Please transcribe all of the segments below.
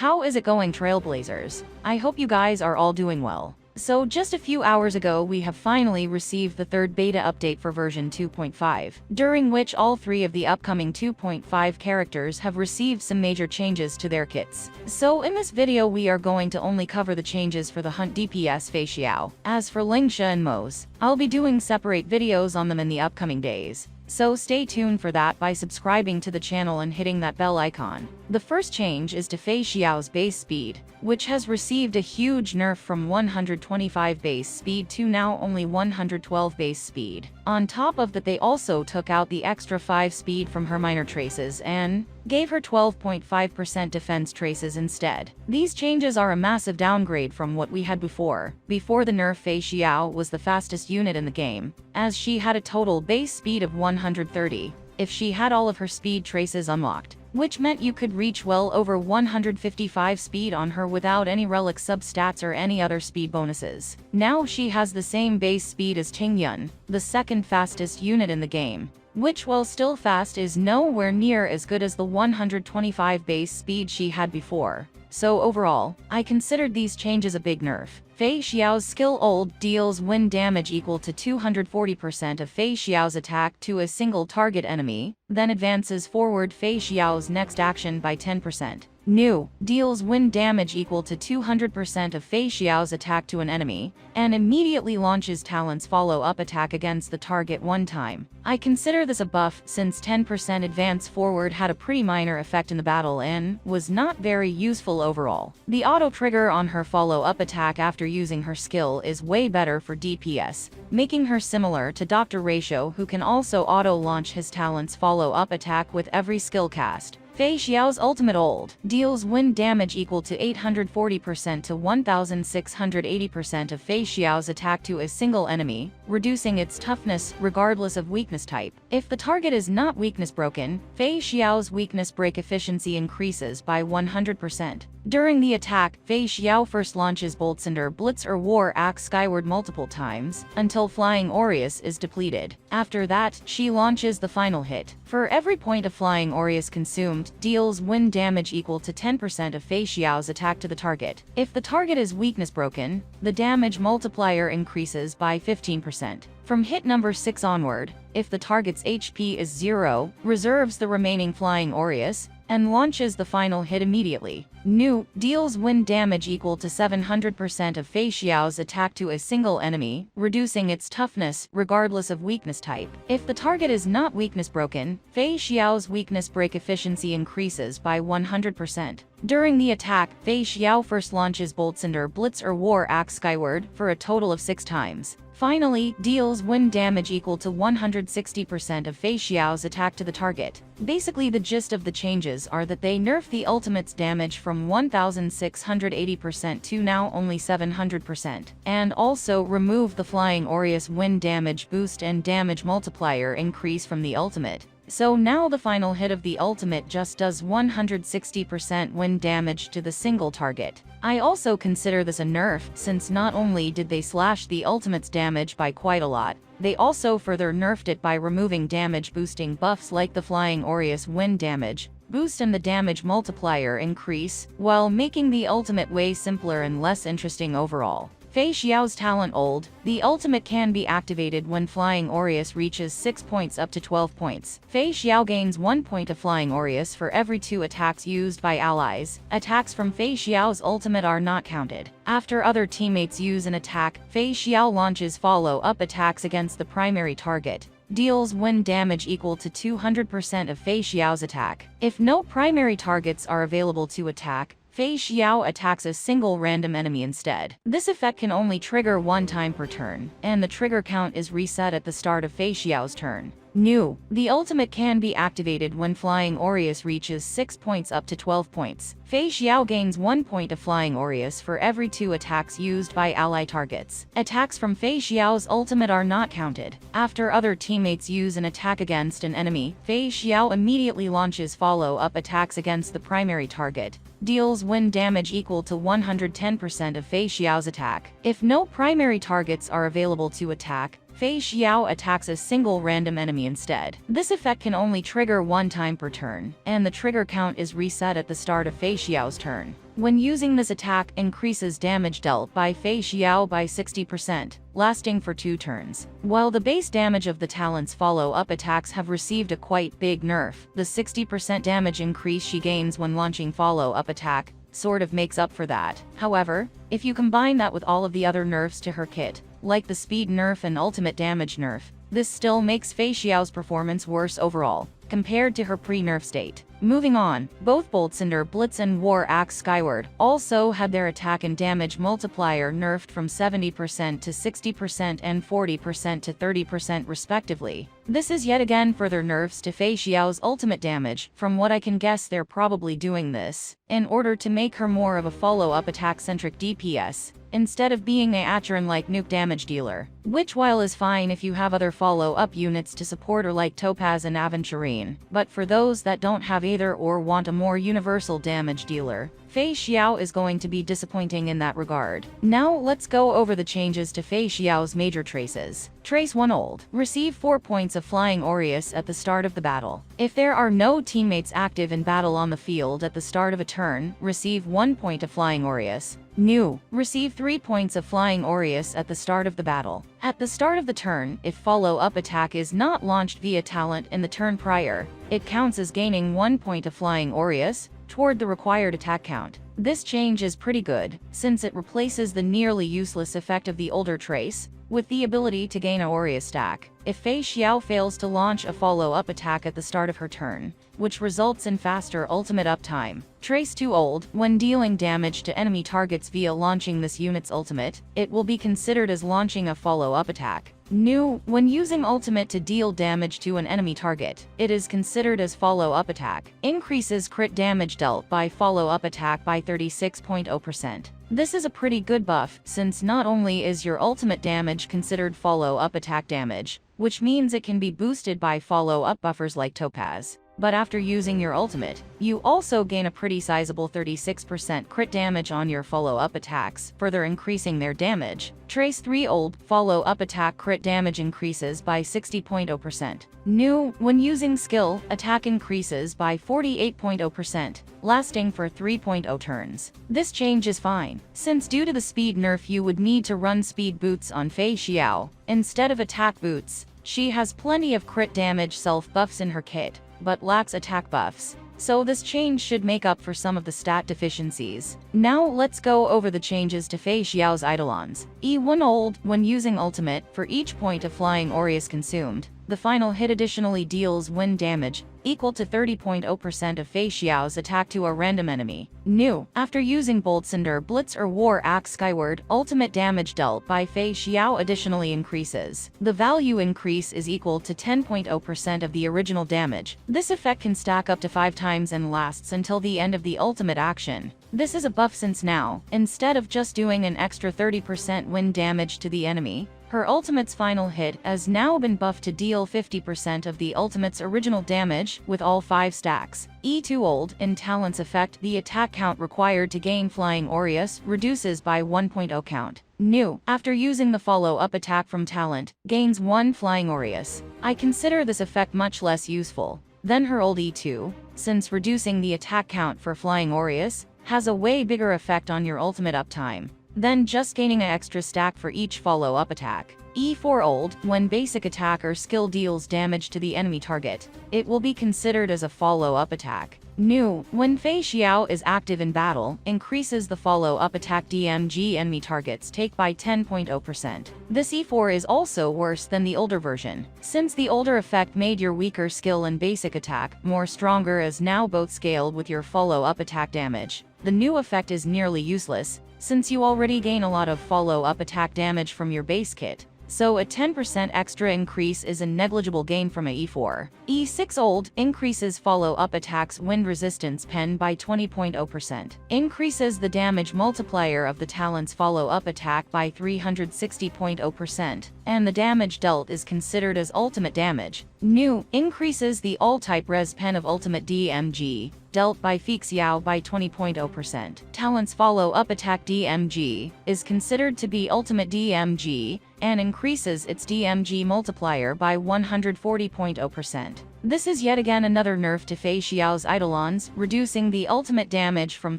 How is it going, Trailblazers? I hope you guys are all doing well. So just a few hours ago we have finally received the third beta update for version 2.5, during which all 3 of the upcoming 2.5 characters have received some major changes to their kits. So in this video we are going to only cover the changes for the Hunt DPS FEIXIAO. As for Lingsha and Moze, I'll be doing separate videos on them in the upcoming days. So stay tuned for that by subscribing to the channel and hitting that bell icon. The first change is to FEIXIAO's base speed, which has received a huge nerf from 125 base speed to now only 112 base speed. On top of that, they also took out the extra 5 speed from her minor traces and gave her 12.5% defense traces instead. These changes are a massive downgrade from what we had before. Before the nerf, FEIXIAO was the fastest unit in the game, as she had a total base speed of 130 if she had all of her speed traces unlocked, which meant you could reach well over 155 speed on her without any relic substats or any other speed bonuses. Now she has the same base speed as Tingyun, the second fastest unit in the game, which, while still fast, is nowhere near as good as the 125 base speed she had before. So overall, I considered these changes a big nerf. FEIXIAO's skill ult deals wind damage equal to 240% of FEIXIAO's attack to a single target enemy, then advances forward FEIXIAO's next action by 10%. New deals wind damage equal to 200% of FEIXIAO's attack to an enemy, and immediately launches Talent's follow-up attack against the target one time. I consider this a buff since 10% advance forward had a pretty minor effect in the battle and was not very useful overall. The auto trigger on her follow-up attack after using her skill is way better for DPS, making her similar to Dr. Ratio, who can also auto-launch his Talent's follow-up attack with every skill cast. FEIXIAO's ultimate ult deals wind damage equal to 840% to 1680% of FEIXIAO's attack to a single enemy, reducing its toughness regardless of weakness type. If the target is not weakness broken, FEIXIAO's weakness break efficiency increases by 100%. During the attack, FEIXIAO first launches Bolt Cinder, Blitz or War Axe skyward multiple times, until Flying Aureus is depleted. After that, she launches the final hit. For every point of Flying Aureus consumed, deals wind damage equal to 10% of FEIXIAO's attack to the target. If the target is weakness broken, the damage multiplier increases by 15%. From hit number 6 onward, if the target's HP is 0, reserves the remaining Flying Aureus, and launches the final hit immediately. New deals wind damage equal to 700% of FEIXIAO's attack to a single enemy, reducing its toughness regardless of weakness type. If the target is not weakness broken, FEIXIAO's weakness break efficiency increases by 100%. During the attack, FEIXIAO first launches Bolt Cinder, Blitz or War Axe skyward for a total of 6 times. Finally, deals wind damage equal to 160% of FEIXIAO's attack to the target. Basically, the gist of the changes are that they nerf the ultimate's damage from 1680% to now only 700%, and also remove the Flying Aureus wind damage boost and damage multiplier increase from the ultimate. So now the final hit of the ultimate just does 160% wind damage to the single target. I also consider this a nerf, since not only did they slash the ultimate's damage by quite a lot, they also further nerfed it by removing damage boosting buffs like the Flying Aureus wind damage boost and the damage multiplier increase, while making the ultimate way simpler and less interesting overall. FEIXIAO's talent ult, the ultimate can be activated when Flying Aureus reaches 6 points up to 12 points. FEIXIAO gains 1 point of Flying Aureus for every 2 attacks used by allies. Attacks from FEIXIAO's ultimate are not counted. After other teammates use an attack, FEIXIAO launches follow-up attacks against the primary target. Deals wind damage equal to 200% of FEIXIAO's attack. If no primary targets are available to attack, FEIXIAO attacks a single random enemy instead. This effect can only trigger 1 time per turn, and the trigger count is reset at the start of FEIXIAO's turn. New, the ultimate can be activated when Flying Aureus reaches 6 points up to 12 points. FEIXIAO gains 1 point of Flying Aureus for every 2 attacks used by ally targets. Attacks from FEIXIAO's ultimate are not counted. After other teammates use an attack against an enemy, FEIXIAO immediately launches follow-up attacks against the primary target. Deals wind damage equal to 110% of FEIXIAO's attack. If no primary targets are available to attack, FEIXIAO attacks a single random enemy instead. This effect can only trigger one time per turn, and the trigger count is reset at the start of FEIXIAO's turn. When using this attack, increases damage dealt by FEIXIAO by 60%, lasting for 2 turns. While the base damage of the talent's follow-up attacks have received a quite big nerf, the 60% damage increase she gains when launching follow-up attack sort of makes up for that. However, if you combine that with all of the other nerfs to her kit, like the speed nerf and ultimate damage nerf, this still makes FEIXIAO's performance worse overall, compared to her pre-nerf state. Moving on, both Boltcinder Blitz and War Axe Skyward also had their attack and damage multiplier nerfed from 70% to 60% and 40% to 30% respectively. This is yet again further nerfs to FEIXIAO's ultimate damage. From what I can guess, they're probably doing this in order to make her more of a follow-up attack-centric DPS, instead of being a Acheron-like nuke damage dealer, which while is fine if you have other follow-up units to support her like Topaz and Aventurine, but for those that don't have either or want a more universal damage dealer, FEIXIAO is going to be disappointing in that regard. Now let's go over the changes to FEIXIAO's major traces. Trace 1 Old. Receive 4 points of Flying Aureus at the start of the battle. If there are no teammates active in battle on the field at the start of a turn, receive 1 point of Flying Aureus. New. Receive 3 points of Flying Aureus at the start of the battle. At the start of the turn, if follow-up attack is not launched via talent in the turn prior, it counts as gaining 1 point of Flying Aureus toward the required attack count. This change is pretty good, since it replaces the nearly useless effect of the older trace with the ability to gain a Aureus stack if FEIXIAO fails to launch a follow-up attack at the start of her turn, which results in faster ultimate uptime. Trace 2 Old. When dealing damage to enemy targets via launching this unit's ultimate, it will be considered as launching a follow-up attack. New. When using ultimate to deal damage to an enemy target, it is considered as follow-up attack. Increases crit damage dealt by follow-up attack by 36.0%. This is a pretty good buff, since not only is your ultimate damage considered follow-up attack damage, which means it can be boosted by follow-up buffers like Topaz, but after using your ultimate, you also gain a pretty sizable 36% crit damage on your follow-up attacks, further increasing their damage. Trace 3 Old. Follow-up attack crit damage increases by 60.0%. New. When using skill, attack increases by 48.0%, lasting for 3.0 turns. This change is fine, since due to the speed nerf you would need to run speed boots on FEIXIAO instead of attack boots. She has plenty of crit damage self buffs in her kit, but lacks attack buffs, so this change should make up for some of the stat deficiencies. Now let's go over the changes to FEIXIAO's Eidolons. E1 Old. When using ultimate, for each point of Flying Aureus consumed, the final hit additionally deals wind damage equal to 30.0% of FEIXIAO's attack to a random enemy. New. After using Boltcinder Blitz or War Axe Skyward, ultimate damage dealt by FEIXIAO additionally increases. The value increase is equal to 10.0% of the original damage. This effect can stack up to 5 times and lasts until the end of the ultimate action. This is a buff since now, instead of just doing an extra 30% wind damage to the enemy, her ultimate's final hit has now been buffed to deal 50% of the ultimate's original damage with all 5 stacks. E2 Old. In Talent's effect, the attack count required to gain Flying Aureus reduces by 1.0 count. New. After using the follow-up attack from Talent, gains 1 Flying Aureus. I consider this effect much less useful than her old E2, since reducing the attack count for Flying Aureus has a way bigger effect on your ultimate uptime than just gaining an extra stack for each follow-up attack. E4 Old. When basic attack or skill deals damage to the enemy target, it will be considered as a follow-up attack. New. When FEIXIAO is active in battle, increases the follow-up attack DMG enemy targets take by 10.0%. This E4 is also worse than the older version, since the older effect made your weaker skill and basic attack more stronger as now both scaled with your follow-up attack damage. The new effect is nearly useless, since you already gain a lot of follow-up attack damage from your base kit, so a 10% extra increase is a negligible gain from a E4. E6 Old. Increases follow-up attacks wind resistance pen by 20.0%. Increases the damage multiplier of the talent's follow-up attack by 360.0%, and the damage dealt is considered as ultimate damage. New. Increases the all-type res pen of ultimate DMG dealt by FEIXIAO by 20.0%. Talent's follow-up attack DMG is considered to be ultimate DMG and increases its DMG multiplier by 140.0%. This is yet again another nerf to FEIXIAO's Eidolons, reducing the ultimate damage from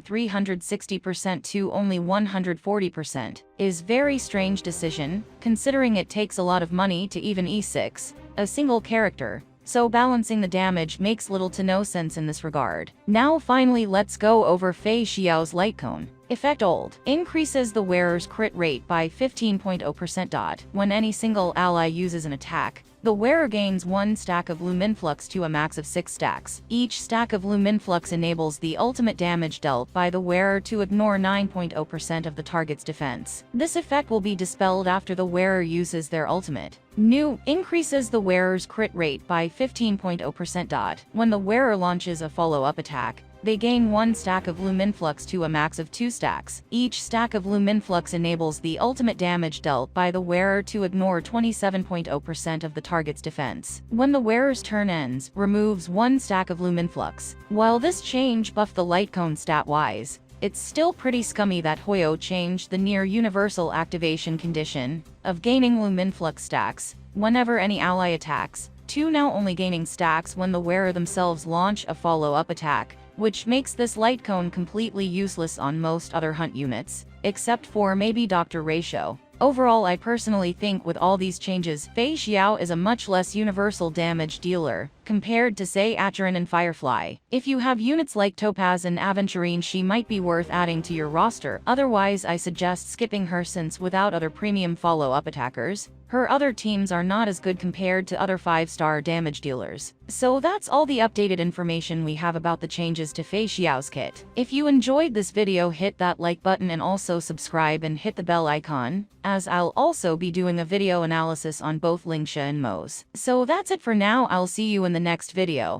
360% to only 140%. Is very strange decision, considering it takes a lot of money to even E6 a single character. So balancing the damage makes little to no sense in this regard. Now finally let's go over FEIXIAO's Light Cone. Effect Old increases the wearer's crit rate by 15.0%. When any single ally uses an attack, the wearer gains 1 stack of Luminflux to a max of 6 stacks. Each stack of Luminflux enables the ultimate damage dealt by the wearer to ignore 9.0% of the target's defense. This effect will be dispelled after the wearer uses their ultimate. New increases the wearer's crit rate by 15.0%. When the wearer launches a follow-up attack, they gain 1 stack of Luminflux to a max of 2 stacks. Each stack of Luminflux enables the ultimate damage dealt by the wearer to ignore 27.0% of the target's defense. When the wearer's turn ends, removes 1 stack of Luminflux. While this change buffed the Light Cone stat-wise, it's still pretty scummy that Hoyo changed the near-universal activation condition of gaining Luminflux stacks whenever any ally attacks, to now only gaining stacks when the wearer themselves launch a follow-up attack, which makes this Light Cone completely useless on most other hunt units, except for maybe Dr. Ratio. Overall, I personally think with all these changes, FEIXIAO is a much less universal damage dealer, compared to say Acheron and Firefly. If you have units like Topaz and Aventurine, she might be worth adding to your roster, otherwise I suggest skipping her since without other premium follow-up attackers, her other teams are not as good compared to other 5-star damage dealers. So that's all the updated information we have about the changes to FEIXIAO's kit. If you enjoyed this video, hit that like button and also subscribe and hit the bell icon, as I'll also be doing a video analysis on both Lingxia and Moze. So that's it for now, I'll see you in the next video.